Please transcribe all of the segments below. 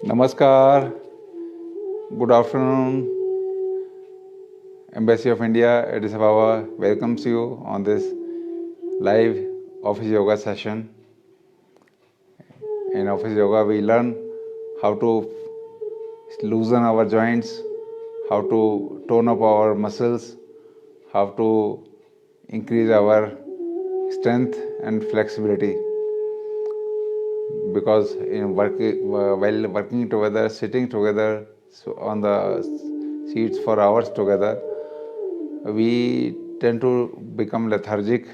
Namaskar, good afternoon. Embassy of India, Addis Ababa welcomes you on this live office yoga session. In office yoga, we learn how to loosen our joints, how to tone up our muscles, how to increase our strength and flexibility. Because while working together, sitting together on the seats for hours together, we tend to become lethargic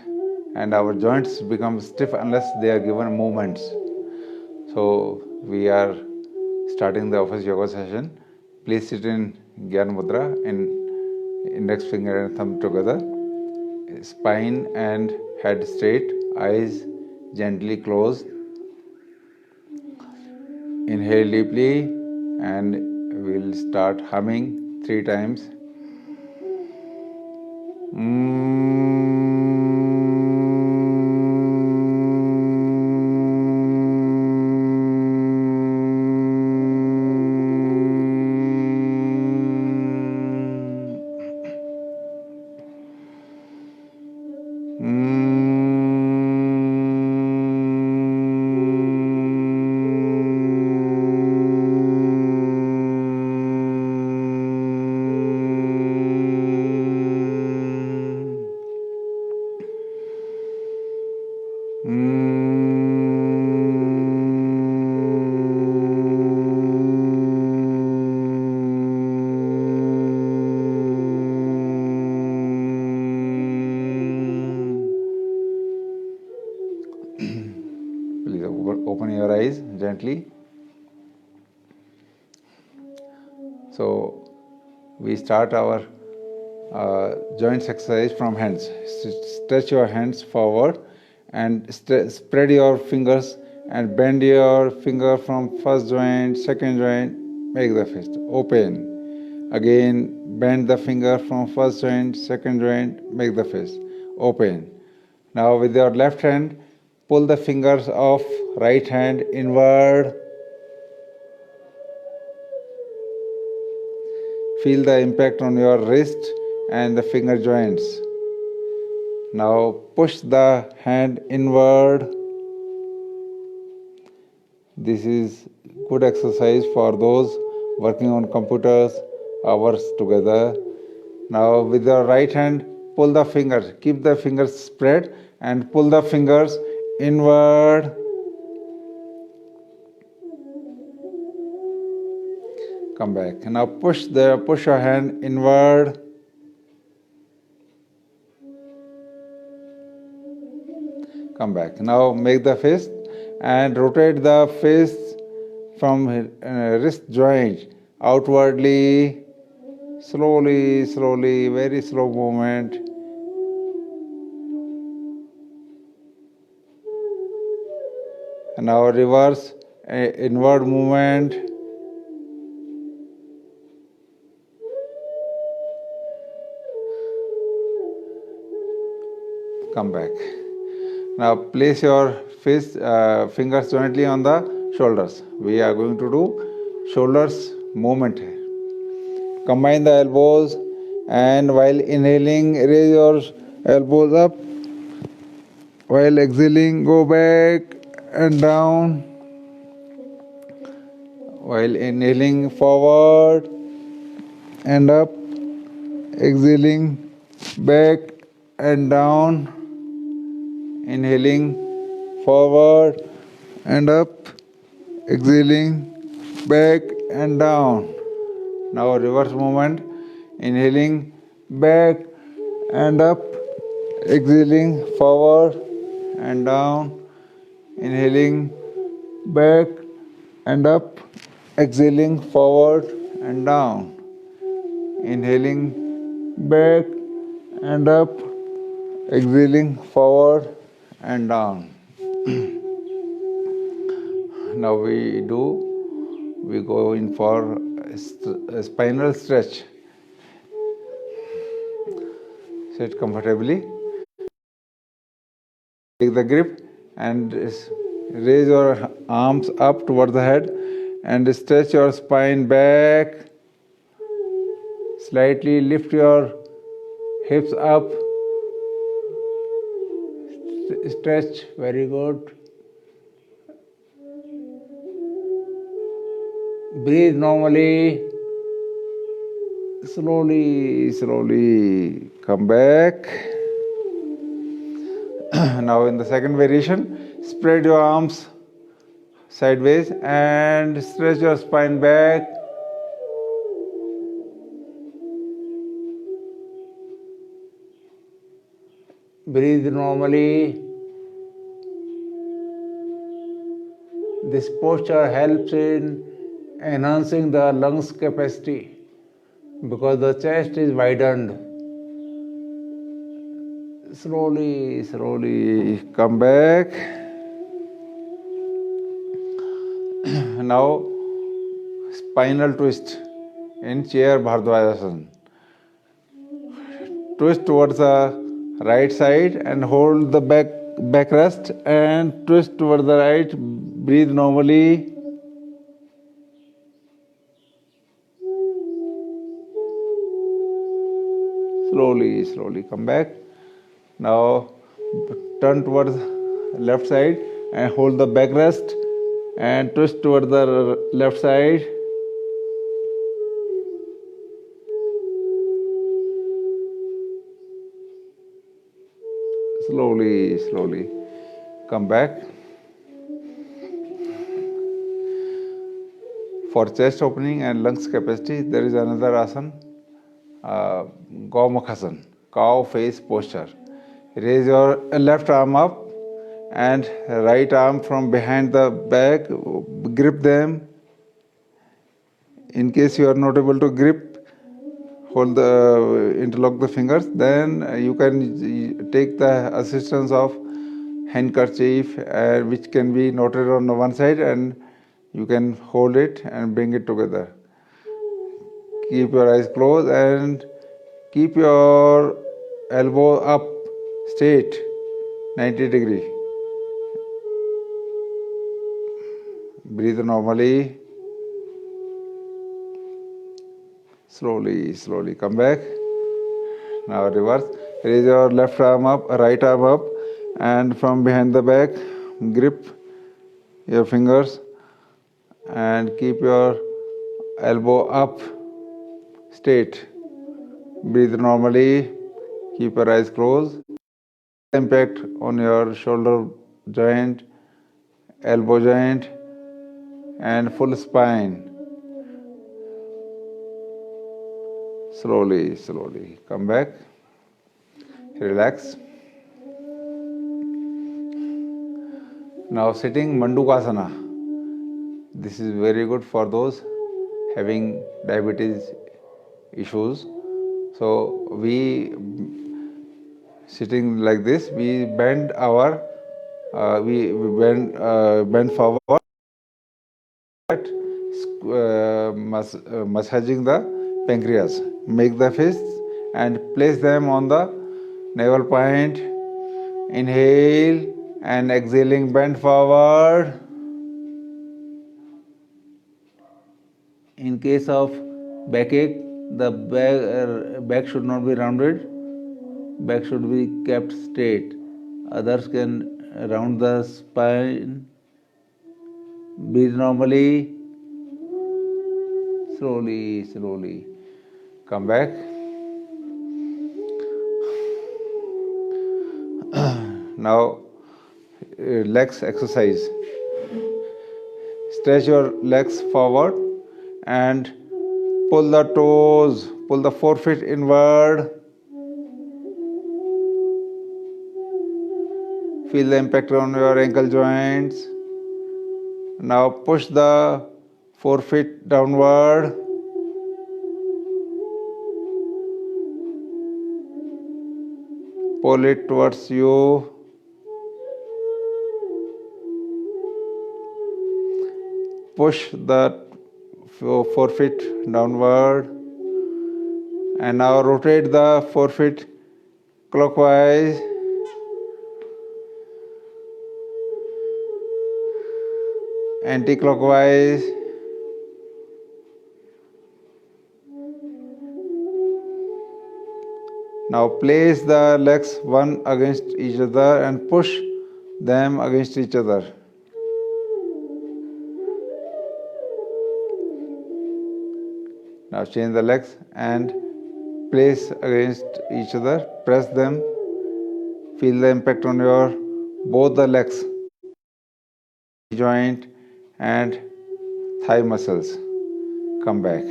and our joints become stiff unless they are given movements. So we are starting the office yoga session. Please sit in Gyan Mudra in index finger and thumb together. Spine and head straight, eyes gently closed. Inhale deeply and we'll start humming 3 times. Please open your eyes gently. So we start our joints exercise from hands. Stretch your hands forward and spread your fingers and bend your finger from first joint, second joint, make the fist open. Again, bend the finger from first joint, second joint, make the fist open. Now with your left hand, pull the fingers of right hand inward. Feel the impact on your wrist and the finger joints. Now push the hand inward. This is good exercise for those working on computers hours together. Now with your right hand, pull the fingers. Keep the fingers spread and pull the fingers inward. Come back. Now push your hand inward. Come back. Now make the fist and rotate the fist from wrist joint outwardly, slowly, very slow movement. And now reverse inward movement. Come back. Now place your fingers jointly on the shoulders. We are going to do shoulders movement. Combine the elbows and while inhaling, raise your elbows up. While exhaling, go back and down. While inhaling, forward and up. Exhaling, back and down. Inhaling, forward and up. Exhaling, back and down. Now reverse movement. Inhaling, back and up. Exhaling, forward and down. Inhaling, back and up. Exhaling, forward and down. Inhaling, back and up. Exhaling, forward and down. Now we go in for a spinal stretch. Sit comfortably. Take the grip and raise your arms up towards the head and stretch your spine back. Slightly lift your hips up. Stretch, very good. Breathe normally. Slowly come back. Now in the second variation, spread your arms sideways and stretch your spine back. Breathe normally. This posture helps in enhancing the lungs capacity because the chest is widened. Slowly come back. Now spinal twist in chair Bharadwajasana. Twist towards the right side and hold the backrest and twist towards the right. Breathe normally. Slowly come back. Now turn towards left side and hold the backrest and twist towards the left side. Slowly come back. For chest opening and lungs capacity, there is another asana, Gomukhasana, cow face posture. Raise your left arm up and right arm from behind the back, grip them. In case you are not able to grip, interlock the fingers, then you can take the assistance of handkerchief, which can be knotted on the one side, and you can hold it and bring it together. Keep your eyes closed and keep your elbow up straight, 90 degree. Breathe normally. Slowly come back. Now reverse. Raise your left arm up, right arm up, and from behind the back, grip your fingers and keep your elbow up straight. Breathe normally. Keep your eyes closed. Impact on your shoulder joint, elbow joint, and full spine. Slowly come back. Relax. Now sitting Mandukasana. This is very good for those having diabetes issues. So we sitting like this, we bend our bend forward, massaging the pancreas. Make the fists and place them on the navel point. Inhale and exhaling, bend forward. In case of backache, the back should not be rounded. Back should be kept straight. Others can round the spine. Breathe normally. Slowly come back. Now legs exercise. Stretch your legs forward and pull the toes, pull the forefoot inward. Feel the impact on your ankle joints. Now push the forefoot downward. Pull it towards you. Push the forefoot downward. And now rotate the forefoot clockwise. Anti-clockwise. Now place the legs one against each other and push them against each other. Now change the legs and place against each other. Press them. Feel the impact on your both the legs, joint and thigh muscles. Come back.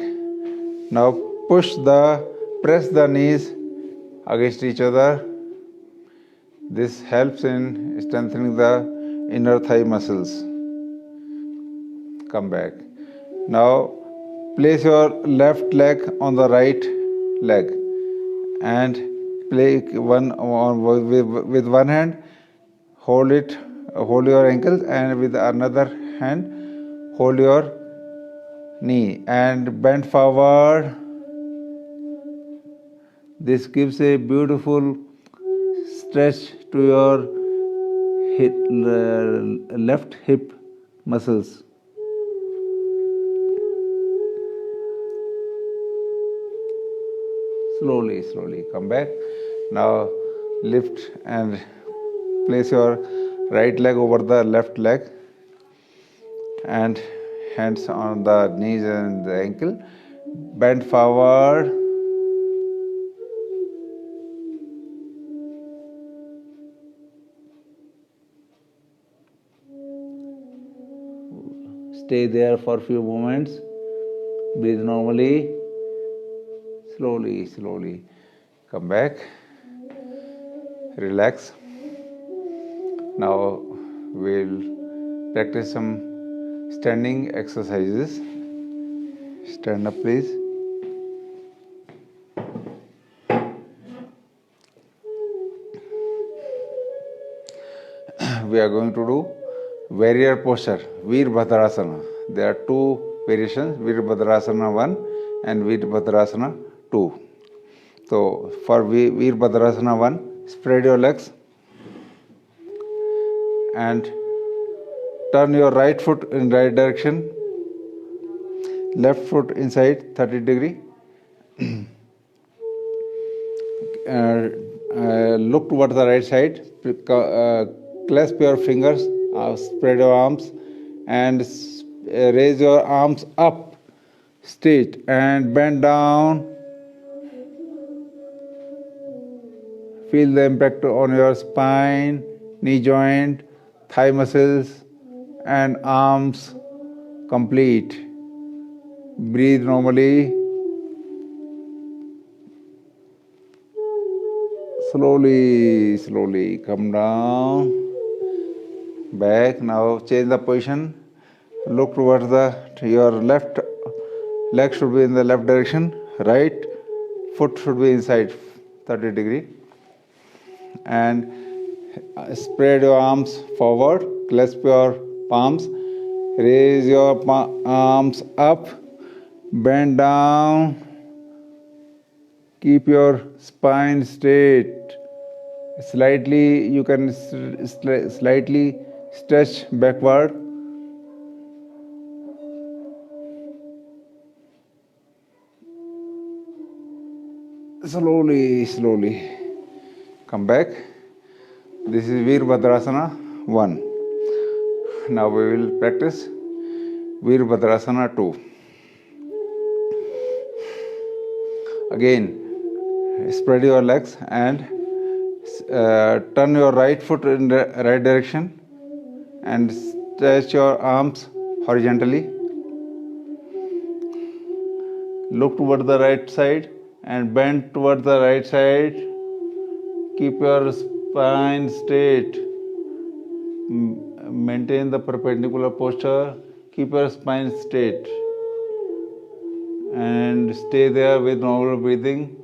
Now press the knees against each other. This helps in strengthening the inner thigh muscles. Come back. Now place your left leg on the right leg and with one hand hold your ankles, and with another hand hold your knee and bend forward. This gives a beautiful stretch to your left hip muscles. Slowly come back. Now lift and place your right leg over the left leg and hands on the knees and the ankle. Bend forward. Stay there for a few moments. Breathe normally. Slowly come back. Relax. Now we'll practice some standing exercises. Stand up, please. We are going to do warrior posture, Veerbhadrasana. There are two variations, Veerbhadrasana 1 and Veerbhadrasana 2. So for Veerbhadrasana 1, spread your legs and turn your right foot in right direction, left foot inside 30 degree. Look towards the right side. Clasp your fingers, spread your arms and raise your arms up straight and bend down. Feel the impact on your spine, knee joint, thigh muscles and arms complete. Breathe normally. Slowly come down. Back. Now change the position. Look towards your left leg should be in the left direction. Right foot should be inside 30 degree. And spread your arms forward. Clasp your palms. Raise your arms up. Bend down. Keep your spine straight. You can slightly stretch backward. Slowly come back. This is Veerbhadrasana 1. Now we will practice Veerbhadrasana 2. Again, spread your legs and turn your right foot in the right direction and stretch your arms horizontally. Look toward the right side and bend toward the right side. Keep your spine straight. Maintain the perpendicular posture. Keep your spine straight. And stay there with normal breathing.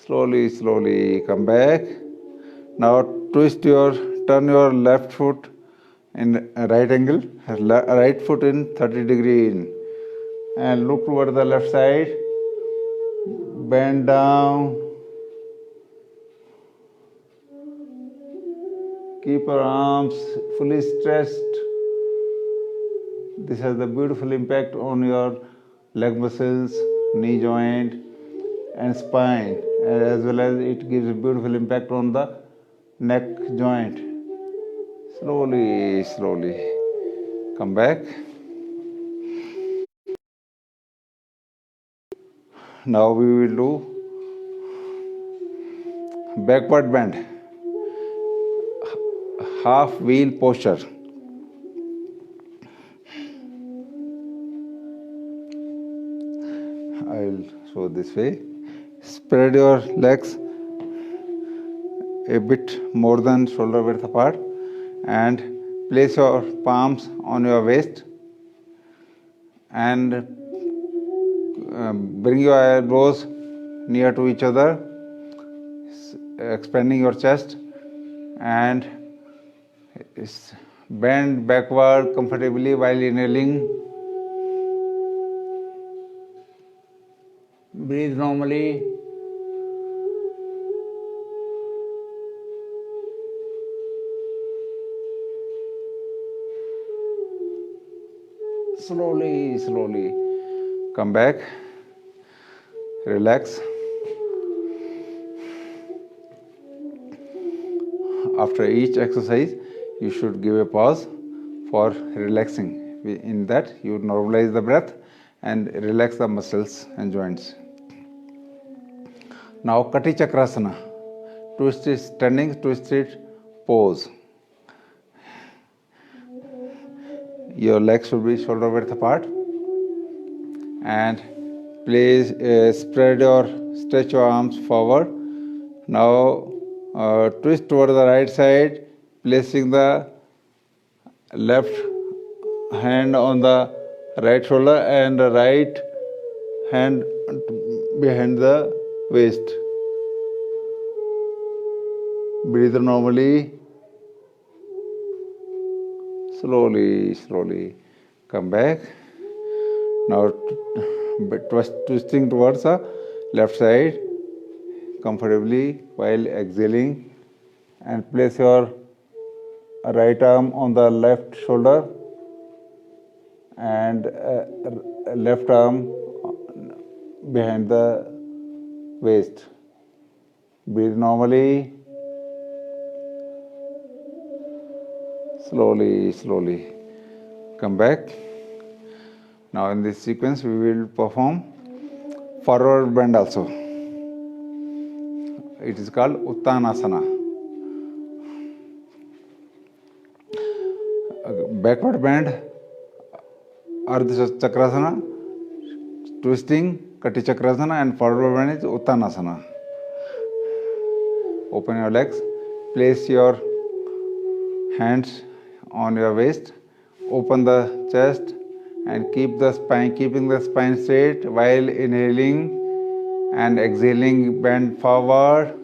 Slowly come back. Now turn your left foot in right angle, right foot in 30 degree in, and look toward the left side. Bend down. Keep your arms fully stretched. This has a beautiful impact on your leg muscles, knee joint and spine, as well as it gives a beautiful impact on the neck joint. Slowly, slowly. Come back. Now we will do backward bend, half wheel posture. I will show this way. Spread your legs a bit more than shoulder width apart and place your palms on your waist and bring your elbows near to each other, expanding your chest, and bend backward comfortably while inhaling. Breathe normally. Slowly, slowly. Come back. Relax. After each exercise, you should give a pause for relaxing. In that, you normalize the breath and relax the muscles and joints. Now, Kati Chakrasana. Twisted standing, twisted pose. Your legs should be shoulder width apart and please stretch your arms forward. Now twist toward the right side, placing the left hand on the right shoulder and the right hand behind the waist. Breathe normally. Slowly, slowly. Come back. Now twisting towards the left side comfortably while exhaling, and place your right arm on the left shoulder and left arm behind the waist. Breathe normally. Slowly, slowly. Come back. Now in this sequence we will perform forward bend also. It is called Uttanasana. Backward bend, Ardha Chakrasana, twisting, Kati Chakrasana, and forward bend is Uttanasana. Open your legs, place your hands on your waist, open the chest and keeping the spine straight while inhaling and exhaling, bend forward.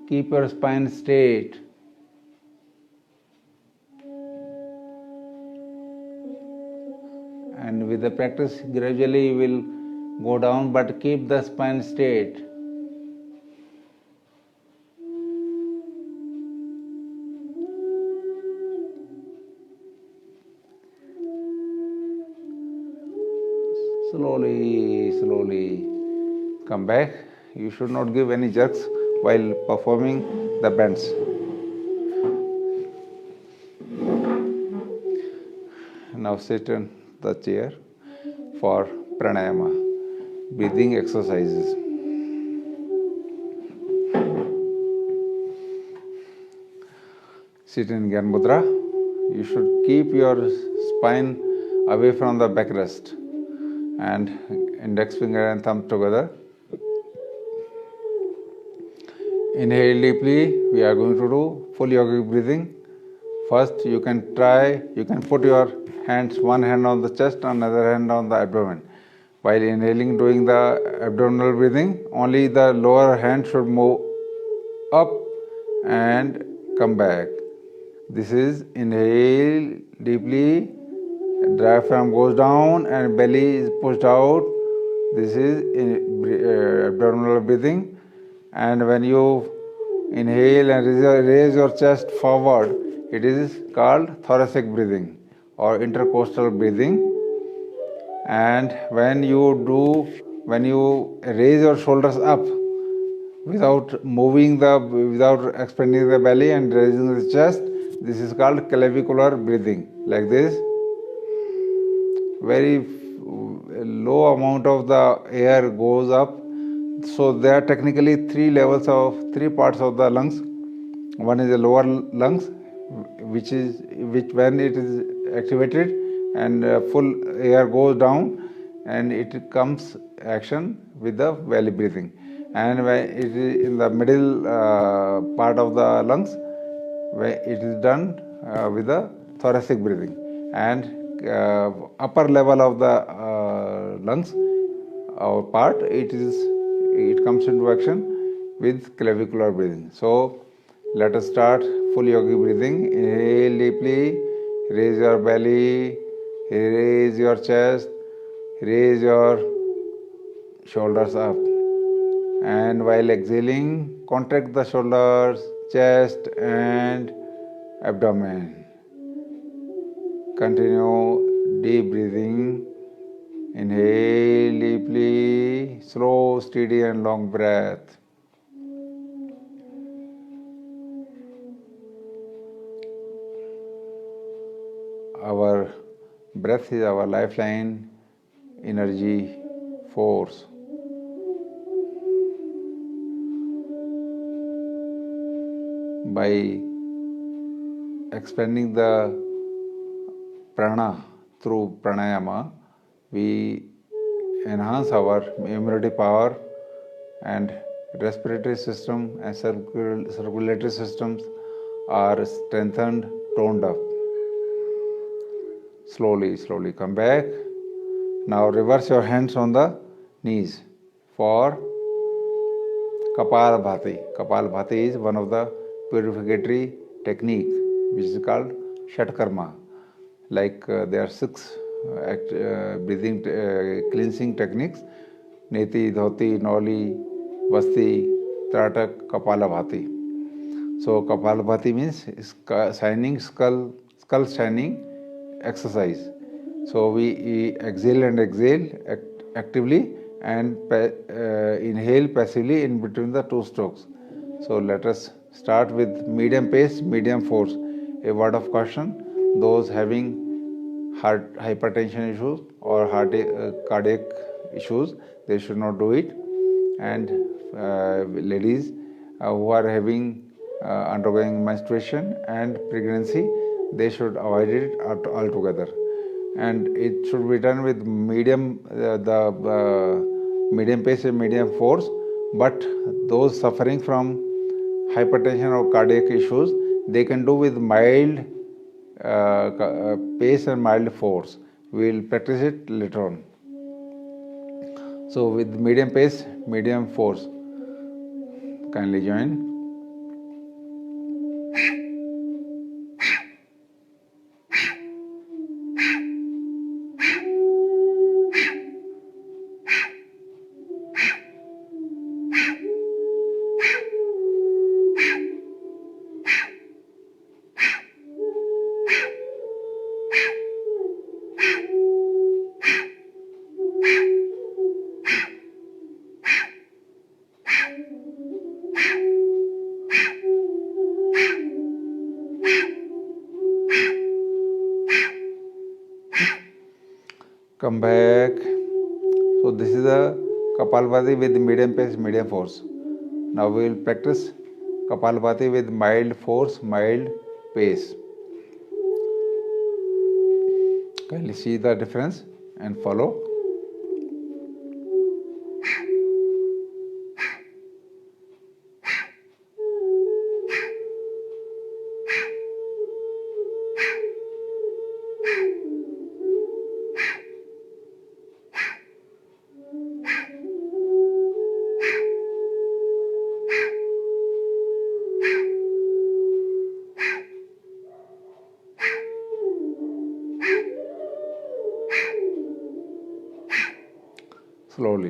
Keep your spine straight. And with the practice, gradually you will go down, but keep the spine straight. Slowly, slowly come back. You should not give any jerks while performing the bends. Now sit in the chair for pranayama, breathing exercises. Sit in Gyan Mudra. You should keep your spine away from the backrest and index finger and thumb together. Inhale deeply. We are going to do full yogic breathing. First, you can put your hands, one hand on the chest, another hand on the abdomen. While inhaling, doing the abdominal breathing, only the lower hand should move up and come back. This is inhale deeply, diaphragm goes down and belly is pushed out. This is abdominal breathing. And when you inhale and raise your chest forward, it is called thoracic breathing or intercostal breathing. And when you do when you raise your shoulders up without expanding the belly and raising the chest, this is called clavicular breathing, like this. Very low amount of the air goes up. So there are technically three parts of the lungs. One is the lower lungs, which when it is activated and full air goes down, and it comes action with the belly breathing. And when it is in the middle part of the lungs, where it is done with the thoracic breathing. And upper level of the lungs part, it comes into action with clavicular breathing. So let us start full yogi breathing. Inhale deeply, raise your belly, raise your chest, raise your shoulders up. And while exhaling, contract the shoulders, chest and abdomen. Continue deep breathing. Inhale deeply, slow, steady and long breath. Our breath is our lifeline, energy, force. By expanding the prana through pranayama, we enhance our immunity power, and respiratory system and circulatory systems are strengthened, toned up. Slowly come back. Now reverse your hands on the knees for Kapalabhati. Kapalabhati is one of the purificatory technique which is called Shatkarma. Like there are 6 breathing cleansing techniques: Neti, Dhoti, Noli, Vasti, Tratak, Kapalabhati. So Kapalabhati means skull shining exercise. So we exhale actively and inhale passively in between the 2 strokes. So let us start with medium pace, medium force. A word of caution: those having heart hypertension issues or cardiac issues, they should not do it. And ladies who are undergoing menstruation and pregnancy, they should avoid it altogether. And it should be done with medium pace and medium force. But those suffering from hypertension or cardiac issues, they can do with mild pace and mild force. We will practice it later on. So with medium pace, medium force, kindly join. Come back. So this is a Kapalabhati with medium pace, medium force. Now we will practice Kapalabhati with mild force, mild pace. Kindly see the difference and follow.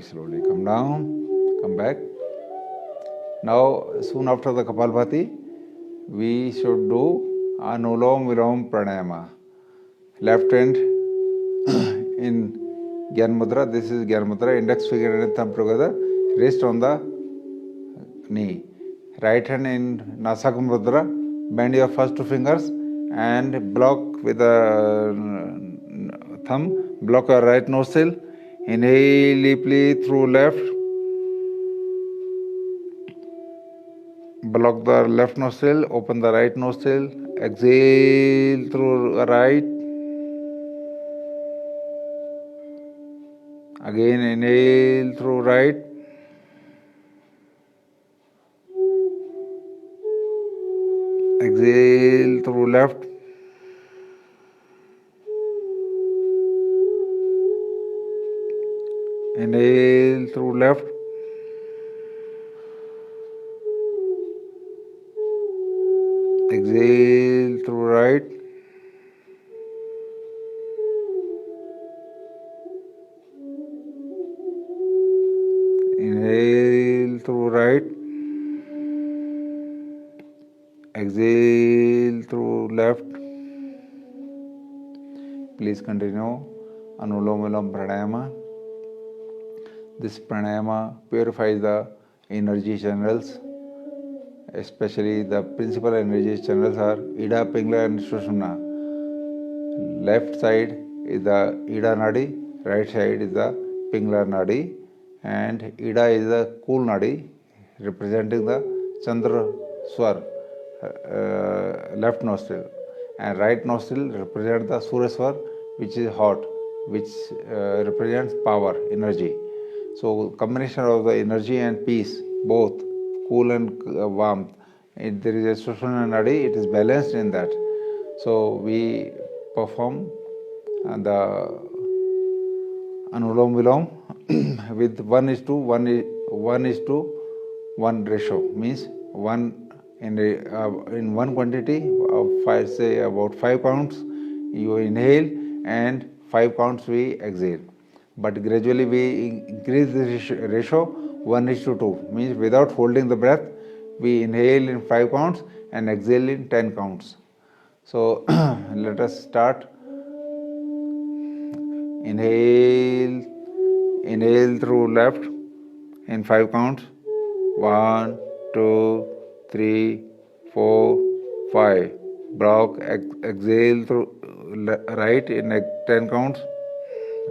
Slowly come down, come back. Now soon after the Kapalabhati, we should do Anulom Vilom Pranayama. Left hand in Gyan Mudra. This is Gyan Mudra. Index finger and thumb together. Rest on the knee. Right hand in Nasaka Mudra. Bend your first two fingers and block with the thumb. Block your right nostril. Inhale deeply through left. Block the left nostril. Open the right nostril. Exhale through right. Again inhale through right. Exhale through left. Inhale through left. Exhale through right. Inhale through right. Exhale through left. Please continue Anulom Vilom Pranayama. This pranayama purifies the energy channels, especially the principal energy channels are Ida, Pingala and Sushumna. Left side is the Ida Nadi, right side is the Pingala Nadi, and Ida is the cool Nadi representing the Chandra Swar, left nostril, and right nostril represents the Surya Swar, which is hot, which represents power, energy. So combination of the energy and peace, both cool and warmth. If there is a Sushumna Nadi, it is balanced in that. So we perform the Anulom Vilom with 1:1 ratio, means one in one quantity of five, say about 5 counts you inhale and 5 counts we exhale. But gradually we increase the ratio 1:2, means without holding the breath we inhale in 5 counts and exhale in 10 counts. So let us start. Inhale through left in 5 counts. 1, 2, 3, 4, 5. Block. Exhale through right in 10 counts.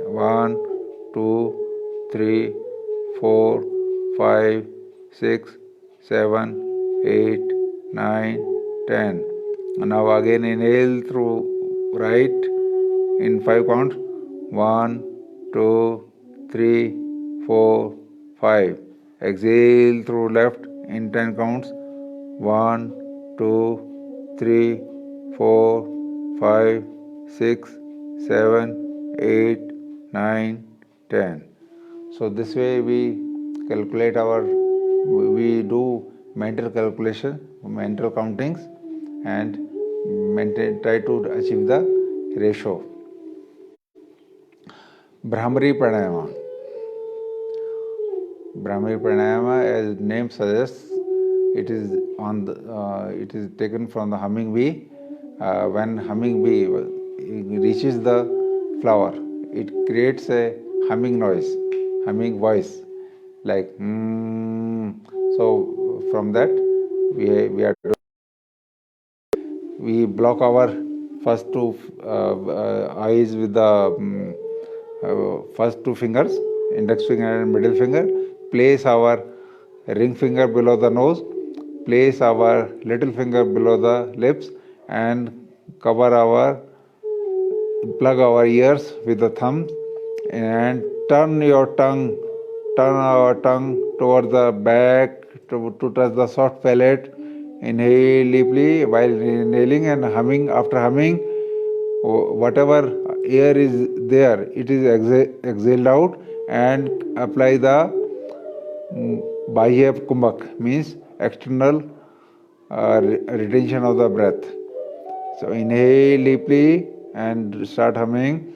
1, 2, 3, 4, 5, 6, 7, 8, 9, 10. And now again inhale through right in 5 counts. 1, 2, 3, 4, 5. Exhale through left in 10 counts. 1, 2, 3, 4, 5, 6, 7, 8, 9, 10. So this way we calculate we do mental calculation, mental countings, and try to achieve the ratio. Bhramari Pranayama. Bhramari Pranayama, as name suggests, it is taken from the humming bee. When humming bee reaches the flower, it creates a humming noise, humming voice, like So from that we block our first two eyes with the first two fingers, index finger and middle finger. Place our ring finger below the nose, place our little finger below the lips, and plug our ears with the thumb, and turn our tongue toward the back to touch the soft palate. Inhale deeply while inhaling, and humming. After humming, whatever air is there, it is exhaled out, and apply the Bahya Kumbhak, means external retention of the breath. So inhale deeply and start humming.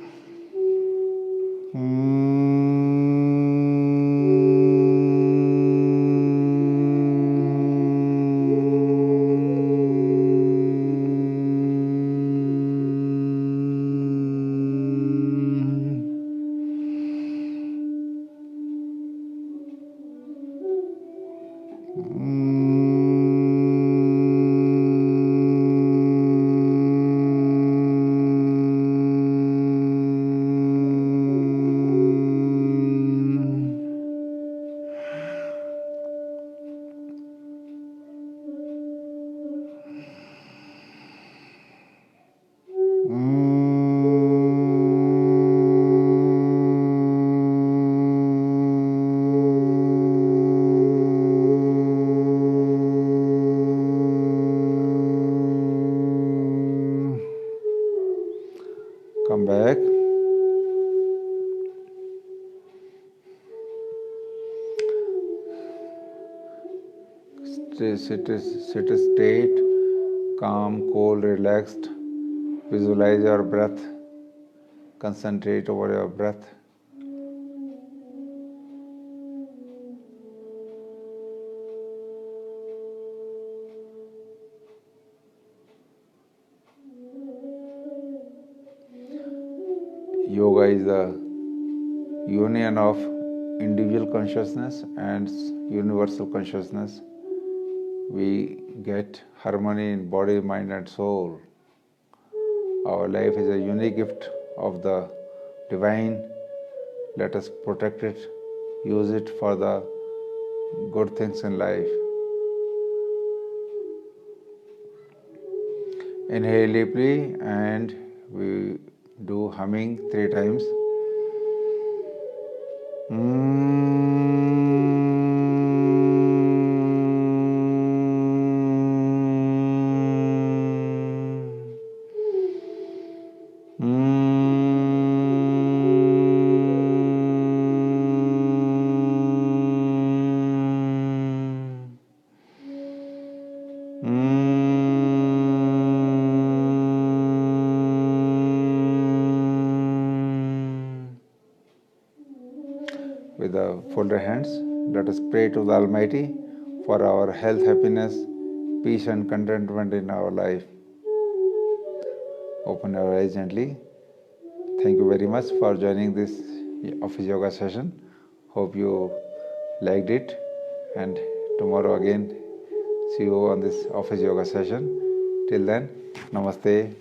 Come back. Sit a state, calm, cool, relaxed. Visualize your breath. Concentrate over your breath. Yoga is the union of individual consciousness and universal consciousness. We get harmony in body, mind, and soul. Our life is a unique gift of the divine. Let us protect it, use it for the good things in life. Inhale deeply and we do humming 3 times. With the folded hands, let us pray to the Almighty for our health, happiness, peace and contentment in our life. Open your eyes gently. Thank you very much for joining this office yoga session. Hope you liked it, and tomorrow again see you on this office yoga session. Till then, namaste.